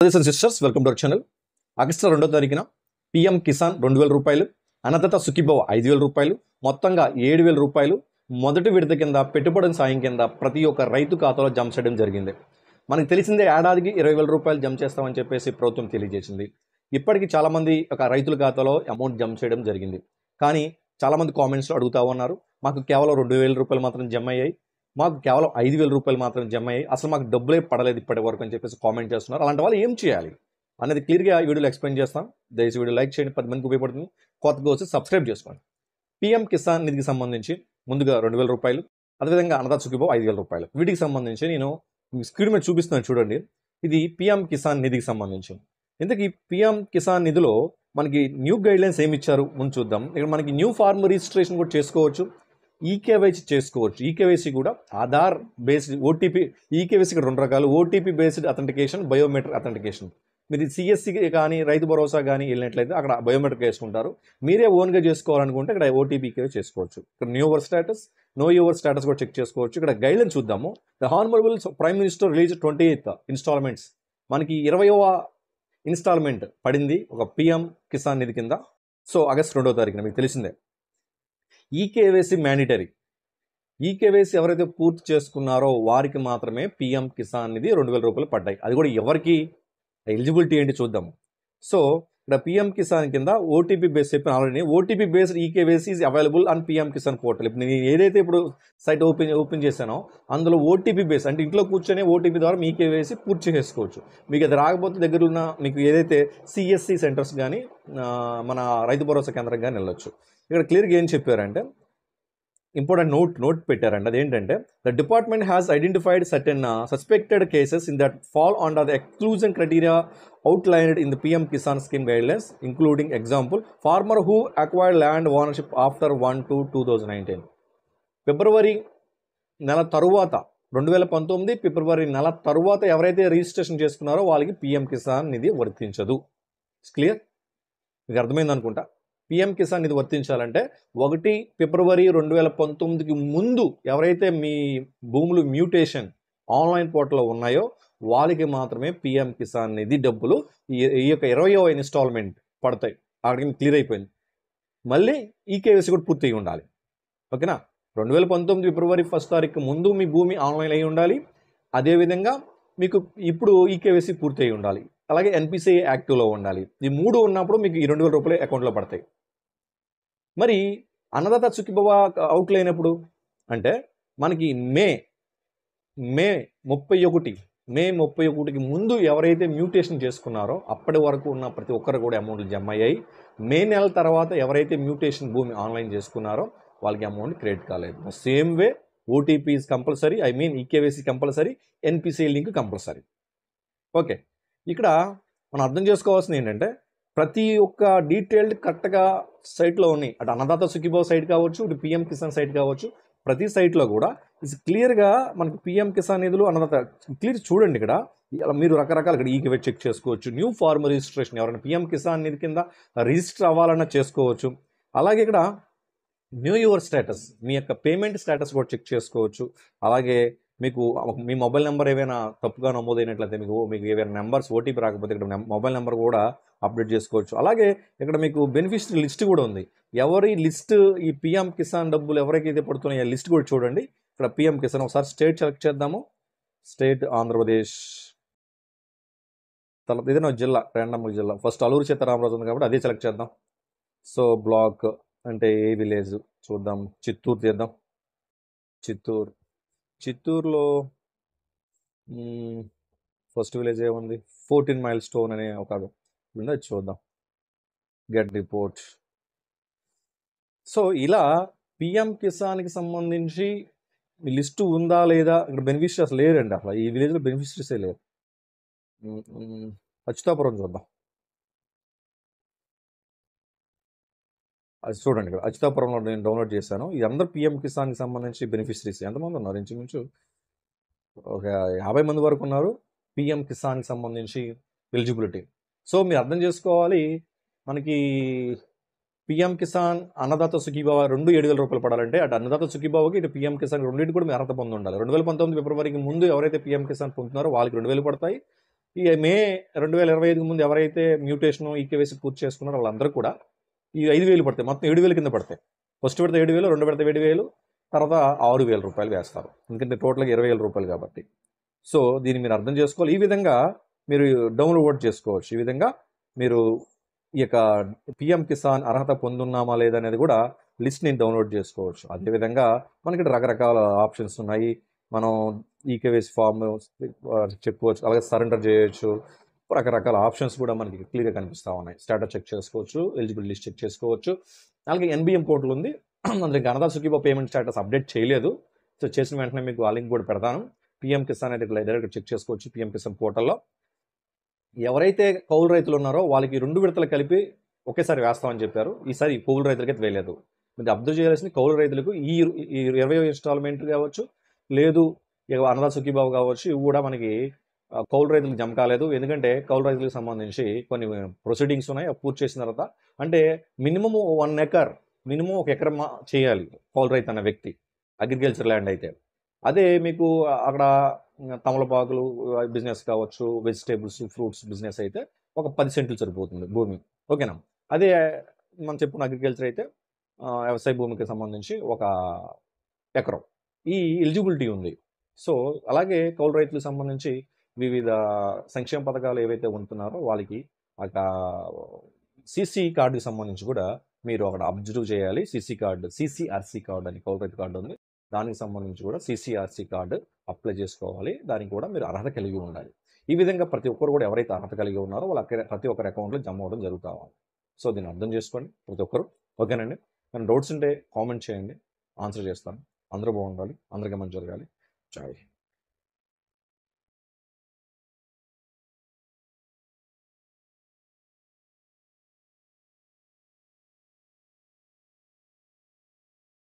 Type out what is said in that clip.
Brothers and sisters, welcome to our channel. August 2వ తారీఖున PM Kisan 2000 రూపాయలు, అన్నదాత సుఖీభవ 5000 రూపాయలు, మొత్తంగా 7000 రూపాయలు మొదటి విడత కింద పెట్టుబడి సాయం కింద ప్రతి ఒక్క రైతు ఖాతాలో జమ చేయడం జరిగింది. మనకు తెలిసిందే, ఏడాదికి 20,000 రూపాయలు జమ చేస్తామని చెప్పేసి ప్రభుత్వం తెలియజేసింది. ఇప్పటికీ చాలామంది ఒక రైతుల ఖాతాలో అమౌంట్ జమ చేయడం జరిగింది. కానీ చాలామంది కామెంట్స్లో అడుగుతూ ఉన్నారు, మాకు కేవలం 2,000 రూపాయలు మాత్రం జమ అయ్యాయి, మాకు కేవలం 5,000 రూపాయలు మాత్రం జమ అయ్యాయి, అసలు మాకు డబ్బులే పడలేదు ఇప్పటి వరకు అని చెప్పేసి కామెంట్ చేస్తున్నారు. అలాంటి వాళ్ళు ఏం చేయాలి అనేది క్లియర్గా ఈ వీడియోలో ఎక్స్ప్లెయిన్ చేస్తాం. దయచేసి వీడియో లైక్ చేయండి, 10 మందికి ఉపయోగపడుతుంది. కొత్తగా వచ్చి సబ్స్క్రైబ్ చేసుకోండి. పిఎం కిసాన్ నిధికి సంబంధించి ముందుగా 2,000 రూపాయలు, అదేవిధంగా అన్నదాత సుఖీభవ 5,000 రూపాయలు. వీటికి సంబంధించి నేను స్క్రీన్ మీద చూపిస్తున్నాను చూడండి. ఇది పిఎం కిసాన్ నిధికి సంబంధించి. ఇంతకీ పిఎం కిసాన్ నిధిలో మనకి న్యూ గైడ్లైన్స్ ఏమి ఇచ్చారు ముందు చూద్దాం. ఇక్కడ మనకి న్యూ ఫార్మ్ రిజిస్ట్రేషన్ కూడా చేసుకోవచ్చు, ఈకేవైసీ చేసుకోవచ్చు. ఈకేవైసీ కూడా ఆధార్ బేస్డ్ ఓటీపీ. ఈకేవైసీ ఇక్కడ 2 రకాలు: OTP based authentication, biometric authentication. మీరు సిఎస్సి కానీ రైతు భరోసా కానీ వెళ్ళినట్లయితే అక్కడ బయోమెట్రిక్ వేసుకుంటారు. మీరే ఓన్గా చేసుకోవాలనుకుంటే ఇక్కడ ఓటీపీకే చేసుకోవచ్చు. ఇక్కడ know your status, know your status కూడా చెక్ చేసుకోవచ్చు. ఇక్కడ గైడ్లైన్ చూద్దాము. The honourable prime minister release 28th instalments. మనకి 20వ ఇన్స్టాల్మెంట్ పడింది ఒక పిఎం కిసాన్ నిధి కింద. సో ఆగస్టు 2వ తారీఖున మీకు తెలిసిందే. EKYC mandatory. ఈకేవైసీ ఎవరైతే పూర్తి చేసుకున్నారో వారికి మాత్రమే పిఎం కిసాన్ నిధి 2,000 రూపాయలు పడ్డాయి. అది కూడా ఎవరికి, ఎలిజిబిలిటీ ఏంటి చూద్దాము. సో ఇక్కడ పిఎం కిసాన్ కింద ఓటీపీ బేస్ చెప్పిన already. OTP based eKYC is available on PM Kisan portal. ఇప్పుడు నేను ఏదైతే ఇప్పుడు సైట్ ఓపెన్ చేశానో అందులో ఓటీపీ బేస్ అంటే ఇంట్లో కూర్చొని ఓటీపీ ద్వారా మీ ఈకేవైసీ పూర్తి చేసుకోవచ్చు. మీకు అది రాకపోతే దగ్గర ఉన్న మీకు ఏదైతే సిఎస్సి సెంటర్స్ కానీ మన రైతు భరోసా కేంద్రం కానీ వెళ్ళొచ్చు. ఇక్కడ క్లియర్గా ఏం చెప్పారంటే, ఇంపార్టెంట్ నోట్ పెట్టారండి. అదేంటంటే, the department has identified certain suspected cases in that fall under the exclusion criteria outlined in the PM Kisan scheme guidelines, including example farmer who acquired land ownership after 1/2/2019. ఫిబ్రవరి నెల తరువాత 2019 ఫిబ్రవరి నెల తరువాత ఎవరైతే రిజిస్ట్రేషన్ చేసుకున్నారో వాళ్ళకి పిఎం కిసాన్ నిధి వర్తించదు. క్లియర్? మీకు అర్థమైంది అనుకుంటా. పిఎం కిసాన్ నిధి వర్తించాలంటే 1 ఫిబ్రవరి 2019కి ముందు ఎవరైతే మీ భూములు మ్యూటేషన్ ఆన్లైన్ పోర్టల్లో ఉన్నాయో వాళ్ళకి మాత్రమే పిఎం కిసాన్ నిధి డబ్బులు ఈ యొక్క 20వ ఇన్స్టాల్మెంట్ పడతాయి. అక్కడికి క్లియర్ అయిపోయింది. మళ్ళీ ఈకేవైసీ కూడా పూర్తి అయి ఉండాలి. ఓకేనా? 2019 ఫిబ్రవరి 1వ తారీఖు ముందు మీ భూమి ఆన్లైన్ అయి ఉండాలి. అదేవిధంగా మీకు ఇప్పుడు ఈకేవైసీ పూర్తి అయి ఉండాలి. అలాగే ఎన్పిసిఐ యాక్టివ్లో ఉండాలి. ఈ 3 ఉన్నప్పుడు మీకు ఈ 2,000 రూపాయలు అకౌంట్లో పడతాయి. మరి అన్నదాత సుఖీభవ అవుట్లైన్ ఎప్పుడు అంటే మనకి మే 31కి ముందు ఎవరైతే మ్యూటేషన్ చేసుకున్నారో అప్పటి వరకు ఉన్న ప్రతి ఒక్కరు కూడా అమౌంట్లు జమ అయ్యాయి. మే నెల తర్వాత ఎవరైతే మ్యూటేషన్ భూమి ఆన్లైన్ చేసుకున్నారో వాళ్ళకి అమౌంట్ క్రెడిట్ కాలేదు. Same way OTP is compulsory, eKYC compulsory, NPCI link compulsory. Okay, ఇక్కడ మనం అర్థం చేసుకోవాల్సింది ఏంటంటే, ప్రతి ఒక్క డీటెయిల్డ్ కరెక్ట్గా సైట్లో ఉన్నాయి. అటు అన్నదాత సుఖీభవ సైట్ కావచ్చు, ఇటు పిఎం కిసాన్ సైట్ కావచ్చు, ప్రతి సైట్లో కూడా ఇది క్లియర్గా మనకు పిఎం కిసాన్ నిధులు అన్నదాత క్లియర్ చూడండి. ఇక్కడ మీరు రకరకాల ఇక్కడ ఈకేవై చెక్ చేసుకోవచ్చు. న్యూ ఫార్మ్ రిజిస్ట్రేషన్ ఎవరైనా పిఎం కిసాన్ నిధి కింద రిజిస్టర్ అవ్వాలన్నా చేసుకోవచ్చు. అలాగే ఇక్కడ న్యూ యువర్ స్టేటస్, మీ యొక్క పేమెంట్ స్టేటస్ కూడా చెక్ చేసుకోవచ్చు. అలాగే మీకు మీ మొబైల్ నెంబర్ ఏవైనా తప్పుగా నమోదైనట్లయితే మీకు ఏవైనా నెంబర్స్ ఓటీపీ రాకపోతే ఇక్కడ మొబైల్ నెంబర్ కూడా అప్డేట్ చేసుకోవచ్చు. అలాగే ఇక్కడ మీకు బెనిఫిషరీ లిస్ట్ కూడా ఉంది. ఎవరి లిస్ట్ ఈ పిఎం కిసాన్ డబ్బులు ఎవరికైతే పడుతున్నాయో లిస్ట్ కూడా చూడండి. ఇక్కడ పిఎం కిసాన్ ఒకసారి స్టేట్ సెలెక్ట్ చేద్దాము. స్టేట్ ఆంధ్రప్రదేశ్, తర్వాత ఏదైనా జిల్లా, ర్యాండమ్ జిల్లా. ఫస్ట్ అల్లూరు సీతారామరాజు ఉంది కాబట్టి అదే సెలెక్ట్ చేద్దాం. సో బ్లాక్ అంటే ఏ విలేజ్ చూద్దాం. చిత్తూరు తీద్దాం. చిత్తూరులో ఫస్ట్ విలేజ్ ఏముంది, 14 మైల్ స్టోన్ అనే ఒక ఉంది, అది చూద్దాం. Get report. సో ఇలా పిఎం కిసాన్కి సంబంధించి లిస్టు ఉందా లేదా, ఇక్కడ బెనిఫిషరీస్ లేరండి. అసలు ఈ విలేజ్లో బెనిఫిషరీసే లేరు. అచ్యుతాపురం చూద్దాం. అది చూడండి, ఇక్కడ అచ్యుతాపురంలో నేను డౌన్లోడ్ చేశాను. ఇది అందరూ పిఎం కిసాన్కి సంబంధించి బెనిఫిషరీస్ ఎంతమంది ఉన్నారు, ఇంచుమించు ఒక 50 మంది వరకు ఉన్నారు పిఎం కిసాన్కి సంబంధించి ఎలిజిబిలిటీ. సో మీరు అర్థం చేసుకోవాలి, మనకి పిఎం కిసాన్ అన్నదాత సుఖీభవ 7,000 రూపాయలు పడాలంటే అటు అన్నదాత సుఖీభవకి ఇటు పిఎం కిసాన్ రెండింటి కూడా మీరు అర్హత పొంది ఉండాలి. 2019 ఫిబ్రవరికి ముందు ఎవరైతే పిఎం కిసాన్ పొందుతున్నారో వాళ్ళకి 2,000 పడతాయి. ఈ మే 2025 ముందు ఎవరైతే మ్యూటేషన్ ఈకేవైసీ పూర్తి చేసుకున్నారో వాళ్ళందరూ కూడా ఈ 5,000 పడతాయి, మొత్తం 7,000 కింద పడతాయి. ఫస్ట్ విడత 7,000, రెండో విడత 7,000, తర్వాత 6,000 రూపాయలు వేస్తారు, ఎందుకంటే టోటల్గా 20,000 రూపాయలు కాబట్టి. సో దీన్ని మీరు అర్థం చేసుకోవాలి. ఈ విధంగా మీరు డౌన్లోడ్ చేసుకోవచ్చు. ఈ విధంగా మీరు ఈ యొక్క పిఎం కిసాన్ అర్హత పొందున్నామా లేదా అనేది కూడా లిస్ట్ని డౌన్లోడ్ చేసుకోవచ్చు. అదేవిధంగా మనకి రకరకాల ఆప్షన్స్ ఉన్నాయి. మనం ఈకేవైసీ ఫామ్ చెప్పుకోవచ్చు, అలాగే సరెండర్ చేయొచ్చు. రకరకాల ఆప్షన్స్ కూడా మనకి క్లియర్గా కనిపిస్తూ ఉన్నాయి. స్టేటస్ చెక్ చేసుకోవచ్చు, ఎలిజిబిలిటీ లిస్ట్ చెక్ చేసుకోవచ్చు. అలాగే ఎన్బిఎం పోర్టల్ ఉంది, అందులో Annadata Sukhibhava payment status update చేయలేదు. సో చేసిన వెంటనే మీకు ఆ లింక్ కూడా పెడతాను. పిఎం కిసాన్ అనేది డైరెక్ట్ చెక్ చేసుకోవచ్చు పిఎం కిసాన్ పోర్టల్లో. ఎవరైతే కౌలు రైతులు ఉన్నారో వాళ్ళకి 2 విడతలు కలిపి ఒకేసారి వేస్తామని చెప్పారు. ఈసారి కౌలు రైతులకైతే వేయలేదు. మీరు అబ్జర్వ్ చేయాల్సింది కౌలు రైతులకు ఈ 20వ ఇన్స్టాల్మెంట్ కావచ్చు, లేదు అన్నదాత సుఖీభావ కావచ్చు, ఇవి కూడా మనకి కౌలు రైతులకు జమ కాలేదు. ఎందుకంటే కౌలు రైతులకు సంబంధించి కొన్ని ప్రొసీడింగ్స్ ఉన్నాయి. అవి పూర్తి చేసిన తర్వాత అంటే మినిమం 1 ఎకర్, మినిమం 1 ఎకరం చేయాలి కౌలు రైతు అన్న వ్యక్తి, అగ్రికల్చర్ ల్యాండ్ అయితే. అదే మీకు అక్కడ తమలపాకులు బిజినెస్ కావచ్చు, వెజిటేబుల్స్ ఫ్రూట్స్ బిజినెస్ అయితే ఒక 10 సెంట్లు సరిపోతుంది భూమి, ఓకేనా. అదే మనం చెప్పుకున్న అగ్రికల్చర్ అయితే వ్యవసాయ భూమికి సంబంధించి 1 ఎకరం ఈ ఎలిజిబిలిటీ ఉంది. సో అలాగే కౌలు రైతులకు సంబంధించి వివిధ సంక్షేమ పథకాలు ఏవైతే ఉంటున్నారో వాళ్ళకి అక్కడ సిసి కార్డుకి సంబంధించి కూడా మీరు అక్కడ అబ్జర్వ్ చేయాలి. సిసిఆర్సి కార్డు అని కౌలు రైతు కార్డు ఉంది, దానికి సంబంధించి కూడా సిసిఆర్సి కార్డు అప్లై చేసుకోవాలి. దానికి కూడా మీరు అర్హత కలిగి ఉండాలి. ఈ విధంగా ప్రతి ఒక్కరు కూడా ఎవరైతే అర్హత కలిగి ఉన్నారో వాళ్ళ ప్రతి ఒక్కరి అకౌంట్లో జమ అవ్వడం జరుగుతూ ఉంది. సో దీన్ని అర్థం చేసుకోండి ప్రతి ఒక్కరు, ఓకేనండి. కానీ డౌట్స్ ఉంటే కామెంట్ చేయండి, ఆన్సర్ చేస్తాను. అందరూ బాగుండాలి, అందరికీ మంచి జరగాలి. జై హింద్.